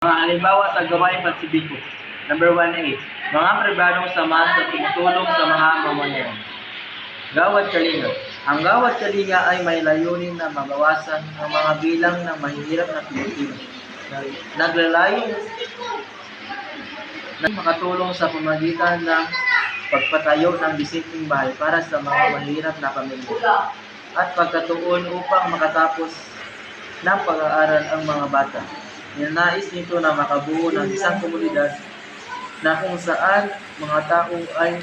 Mga halimbawa sa gawain pagsibiko. Number 1A, mga pribadong samahan sa tumutulong sa mga mamamayan. Gawad Kalinga. Ang Gawad Kalinga ay may layunin na mabawasan ang mga bilang ng mahihirap na Pilipino. Naglalayo na makatulong sa pamagitan ng pagpatayo ng bisikling bahay para sa mga mahihirap na pamilya at pagkatuon upang makatapos ng pag-aaral ang mga bata. Ninanais nito na makabuo ng isang komunidad na kung saan mga tao ay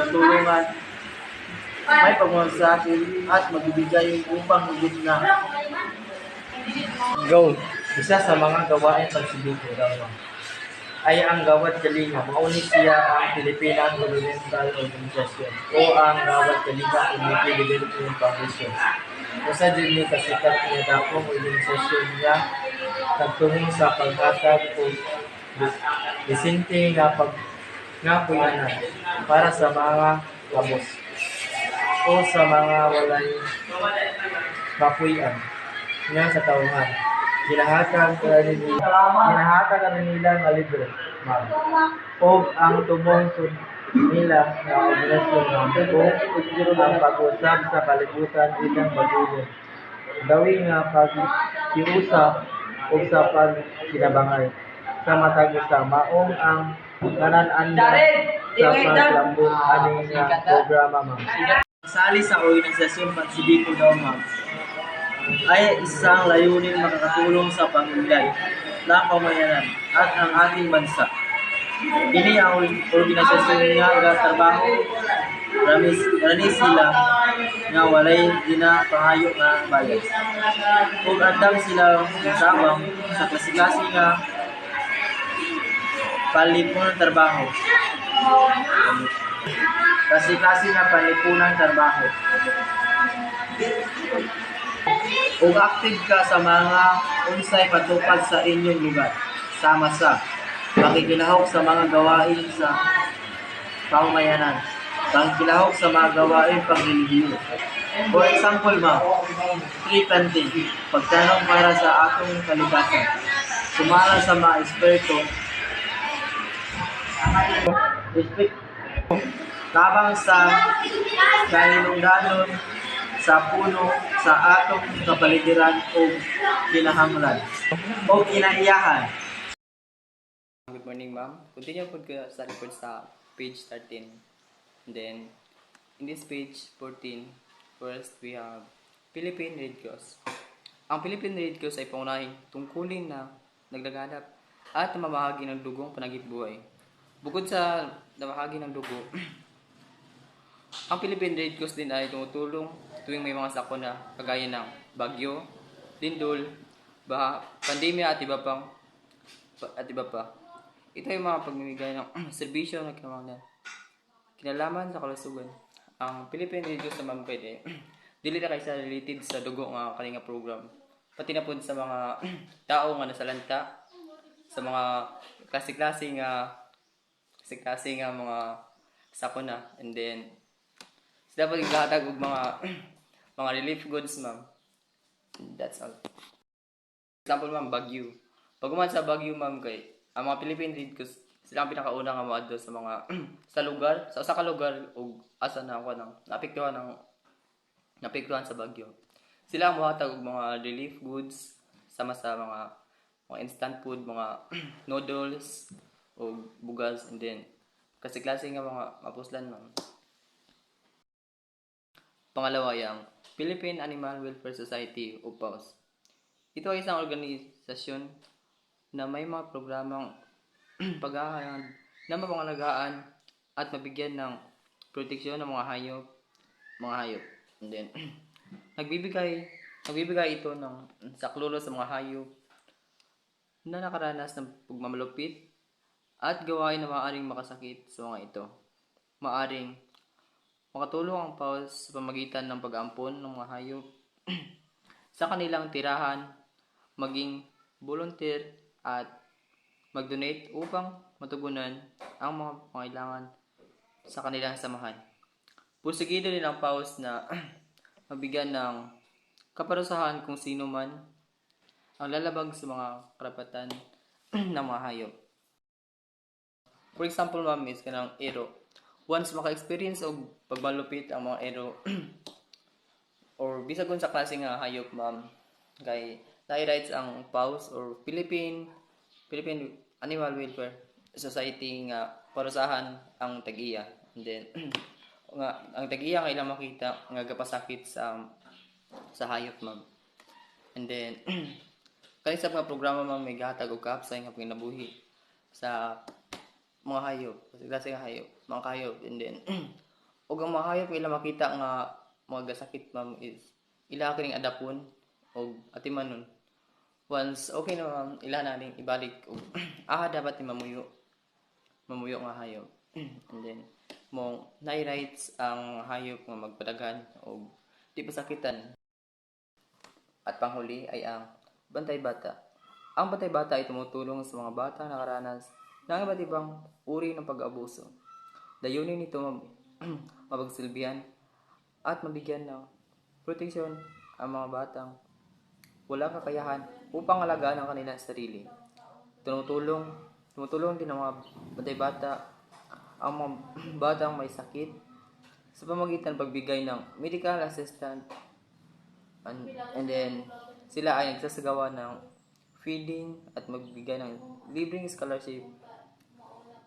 tutulungan, may pagmamalasakit at magbibigay upang higit na. Go! Isa sa mga gawain pagsibiko daw ay ang Gawad Kalinga. Mauni siya ang Philippine Governmental Organization o ang Gawad Kalinga Community Development Foundation. Usa din ni kasikat niya dakong organisasyon niya nagtungo sa paghatag o disente nga puyanan para sa mga kabos o sa mga walay kapuyan nga sa tauhan. Ginahatag nila nga libre o ang tumong nila nga organisasyon o ang pag-usab sa kalibutan ilang bagulong. Dawi nga pag-iusap o sa pagkinabangay sa matag usa maong ang kanan-an sa paglambong ani nga programa ma'am. Sali sa organisasyon pagsibiko daw ma'am ay isang layunin makakatulong sa pamilya ng pamayanan at ang ating bansa. Ini ang organisasyon nga trabaho rani sila nga walay ginapangayo nga bayad. Kung andam sila sabang sa klase-klase nga palipunang trabaho. Klase-klase nga palipunang trabaho. Ug active ka sa mga unsay patupad sa inyong lugar. Sama sa pakikilahok sa mga gawain sa pamayanan, pakikilahok sa mga gawain pangrelihiyo. For example, tree planting, pagtanong para sa atong kalikasan. Sumala sa mga eksperto, tabang sa kahinungdanon sa puno sa atong kapaligiran o kinahanglan o kinaiyahan. Good morning, ma'am. Continue po ko sa report sa page 13. And then, in this page 14, first we have Philippine Red Cross. Ang Philippine Red Cross ay pangunahing tungkulin na naglaganap at namamahagi ng dugong panagip-buhay. Bukod sa namahagi ng dugo, ang Philippine Red Cross din ay tumutulong tuwing may mga sakuna kagaya ng bagyo, lindol, baha, pandemya at iba pa. Ito ay mga pagmimigay ng serbisyo na kinalaman sa kalusugan. Ang Philippine Red Cross naman pwede dili na kaysa related sa dugo nga kaninga program. Pati na po sa mga tao nga nasalanta sa mga klase-klase nga mga sakuna, and then dapat igahatag og mga relief goods, ma'am. That's all. Example, ma'am, bagyo. Pag sa bagyo, ma'am, kay ang mga Philippine Red Cross sila ang pinakauna nga moadto sa mga sa usa ka lugar o asa na ako nang napektuhan sa bagyo. Sila ang mohatag og mga relief goods sama sa mga instant food, mga noodles o bugas, and then kasi klase nga mga mapuslan, ma'am. Pangalawa, yung Philippine Animal Welfare Society o PAWS. Ito ay isang organisasyon na may mga programang paghahayag na mapangalagaan at mabigyan ng proteksyon ng mga hayop. And then, nagbibigay ito ng saklolo sa mga hayop na nakaranas ng pagmamalupit at gawain na maaaring makasakit sa mga ito. Maaaring makatulong ang PAWS sa pamagitan ng pag-aampon ng mga hayop sa kanilang tirahan, maging volunteer at mag-donate upang matugunan ang mga pangailangan sa kanilang samahan. Pusigido din ang PAWS na mabigyan ng kaparusahan kung sino man ang lalabag sa mga karapatan ng mga hayop. For example, ma'am, is kanang ero. Once maka-experience og pagmalupit ang mga ero or bisag kung sa klase nga hayop, ma'am, kay rights ang PAWS or Philippine Animal Welfare Society nga parusahan ang tag-iya. And then nga ang tag-iya nga ilang makita nga gapasakit sa hayop, ma'am. And then kanisab nga programa, ma'am, may gahatag og kaapsay nga panginabuhi sa mga hayop, sa klase nga hayop, mga hayop. And then ug ang mga hayop nga ilang makita nga mga gasakit, ma'am, is ila kining adapon og atimanon. Once okay na, ma'am, ila na ning ibalik og dapat ni mamuyo nga hayop. And then mo nay rights ang hayop nga magpadaghan og di pasakitan. At panghuli ay ang bantay bata. Ang bantay bata ay tumutulong sa mga bata na nakaranas ng iba't ibang uri ng pag-aabuso. Dayunin nito mapagsilbihan at mabigyan ng proteksyon ang mga batang walang kakayahan upang alagaan ang kanilang sarili. Tumutulong din ang mga bantay bata ang mga batang may sakit sa pamamagitan ng pagbigay ng medical assistance, and then sila ay nagsasagawa ng feeding at magbigay ng libreng scholarship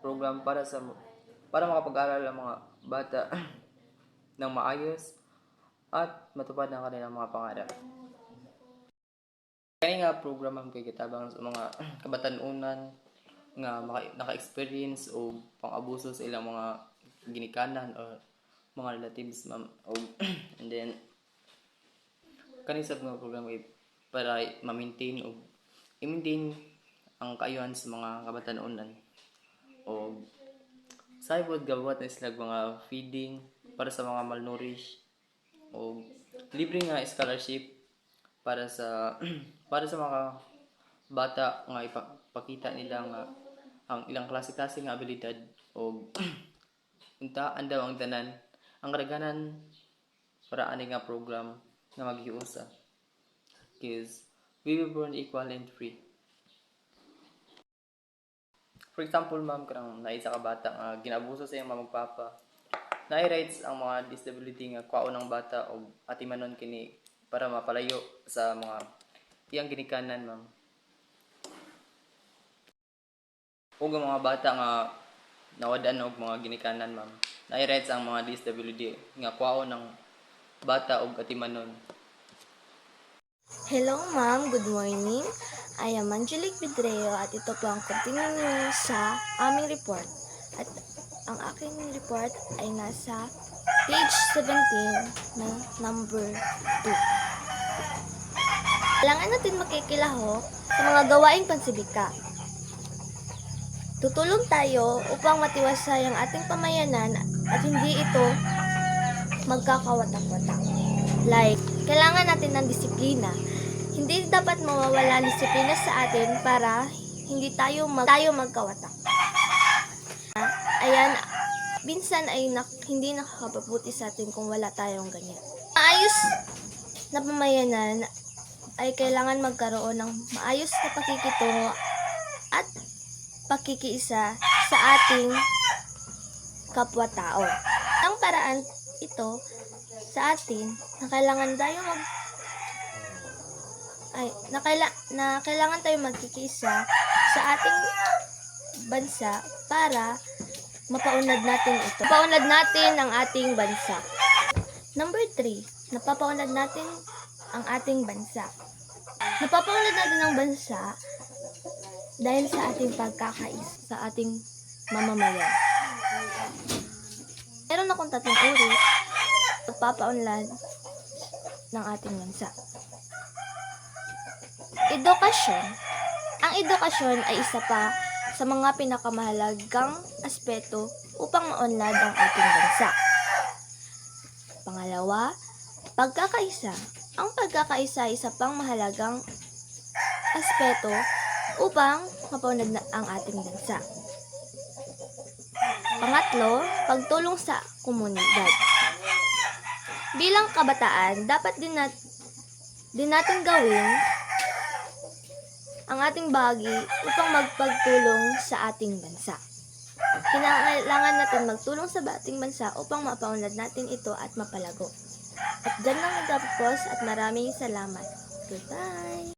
program para makapag-aral ang mga bata ng maayos at matupad ang kanilang mga pangarap. Kaya nga program ang kikitabang sa mga kabatanunan nga naka-experience o pang-abuso sa ilang mga ginikanan o mga relatives, ma'am. And then kanisab nga program ay para ma-maintain o i-maintain ang kaayuhan sa mga kabatanunan o saibod gawat na sila mga feeding para sa mga malnourished o libre nga scholarship para sa mga bata nga ipakita nila nga ang ilang klase-klase nga abilidad o untaan daw ang tanan ang karaganan para ani nga program na maghiusa. Because we were born equal and free. For example, ma'am, karang naisa ka bata nga ginabuso sa iyang mga magpapa. Nai-rights ang mga disability nga kwao ng bata o atimanon kini para mapalayo sa mga iyang ginikanan, ma'am. O ang mga bata nga nawadan og mga ginikanan, ma'am. Nai-rights ang mga disability nga kwao ng bata og atimanon. Hello ma'am, good morning. I am Angelique Vidreo at ito po ang continue sa aming report. At ang aking report ay nasa page 17 na number 2. Kailangan natin makikilahok sa mga gawaing pansilika. Tutulong tayo upang matiwasay ang ating pamayanan at hindi ito magkakawatak-watak. Like, kailangan natin ng disiplina. Hindi dapat mawawala ang disiplina sa atin para hindi tayo magkawatak. Ayan, minsan ay hindi nakakapabuti sa atin kung wala tayong ganyan. Maayos na pamayanan ay kailangan magkaroon ng maayos na pakikitungo at pakikiisa sa ating kapwa-tao. Ang paraan ito sa atin na kailangan tayo kailangan tayo magkikiisa sa ating bansa para mapaunlad natin ito. Mapaunlad natin ang ating bansa. Number 3, napapaunlad natin ang ating bansa. Napapaunlad natin ang bansa dahil sa ating pagkakais, sa ating mamamayan. Meron akong 3 uri pagpapaunlad ng ating bansa. Edukasyon. Ang edukasyon ay isa pa sa mga pinakamahalagang aspeto upang maunlad ang ating bansa. Pangalawa, pagkakaisa. Ang pagkakaisa ay isa pang mahalagang aspeto upang mapaunlad ang ating bansa. Pangatlo, pagtulong sa komunidad. Bilang kabataan, dapat din natin gawin ang ating bahagi upang magpagtulong sa ating bansa. Kailangan natin magtulong sa ating bansa upang mapaunlad natin ito at mapalago. At dyan lang nagtapos at maraming salamat. Goodbye!